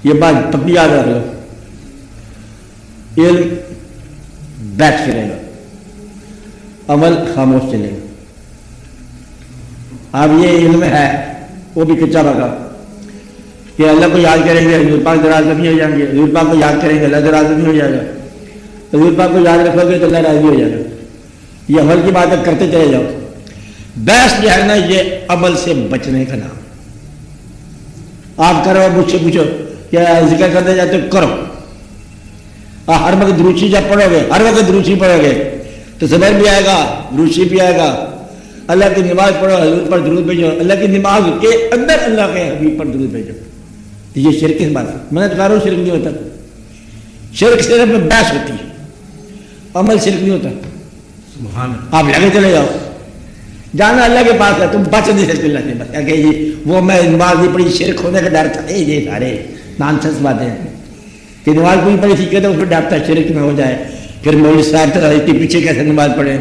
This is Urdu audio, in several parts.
یہ بات پکی یاد رکھ لو، علم بیٹھ کے رہے گا، عمل خاموش چلے گا۔ اب یہ علم ہے وہ بھی کچا پکا کہ اللہ کو یاد کریں گے حضور پاک دراز نہیں ہو جائیں گے، حضور پاک کو یاد کریں گے اللہ دراز نہیں ہو جائے گا، حضور پاک کو یاد رکھو گے تو اللہ راضی ہو جائے گا۔ یہ عمل کی بات کرتے چلے جاؤ۔ بحث جو ہے نا یہ عمل سے بچنے کا نام۔ آپ کرو مجھ سے پوچھو کیا ذکر کرتے جاتے ہو، کرو۔ ہر وقت دروشی جب پڑھو گے، ہر وقت دروشی پڑھو گے تو صبر بھی آئے گا، دروشی بھی آئے گا۔ اللہ کی نماز پڑھو، حضور پر درود بھیجو، اللہ کی نماز کے اندر اللہ کے حبیب پر درود بھیجو۔ یہ شرک کس بات ہے؟ میں نے کہا رہا ہوں شرک نہیں ہوتا، شرک صرف میں بحث ہوتی ہے، عمل شرک نہیں ہوتا۔ سبحان اللہ۔ آپ لگے چلے جاؤ، جانا اللہ کے پاس ہے، تم بچ نہیں سکتے اللہ سے۔ بس کہ جی وہ میں نماز نہیں پڑھی، شرک ہونے کا ڈر تھا، یہ سارے نانسنس باتیں ہیں کہ نماز پوری پڑھی ٹھیک ہے تو اس میں ڈر تھا شرک میں ہو جائے، پھر مولوی صاحب کے پیچھے کیسے نماز پڑھے،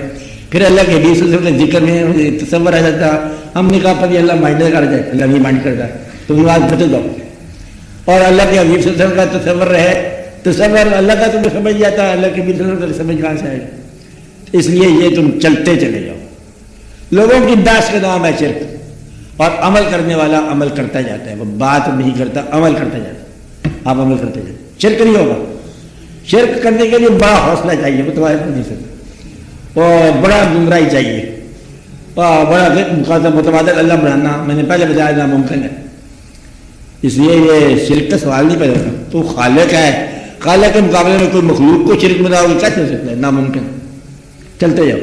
پھر اللہ کے حدیث کے ذکر میں تصور آ جاتا۔ ہم نے کہا پر اللہ مائنڈ کر جائے، اللہ نہیں مائنڈ کرتا، تو نماز پڑھتے جاؤ اور اللہ کے حبیب صلی اللہ علیہ وسلم کا تصور رہے، تصور اللہ کا تمہیں سمجھ جاتا ہے، اللہ کے حبیب صلی اللہ علیہ وسلم کا سمجھ کہاں سے آئے گا؟ اس لیے یہ تم چلتے چلے جاؤ۔ لوگوں کی بحث کا نام ہے شرک، اور عمل کرنے والا عمل کرتا جاتا ہے، وہ بات نہیں کرتا، عمل کرتا جاتا ہے۔ آپ عمل کرتے جاتے، شرک نہیں ہوگا۔ شرک کرنے کے لیے بڑا حوصلہ چاہیے، وہ تمہارے نہیں سکتا، اور بڑا گمراہی چاہیے، اور بڑا متبادل اللہ بنانا میں نے پہلے بتایا ناممکن ہے۔ اس لیے یہ شرک کا سوال نہیں پیدا ہوتا۔ تو خالق ہے، خالق کے مقابلے میں کوئی مخلوق کو شرک بناؤ گے، کیسے ہو سکتا ہے؟ ناممکن۔ چلتے جاؤ۔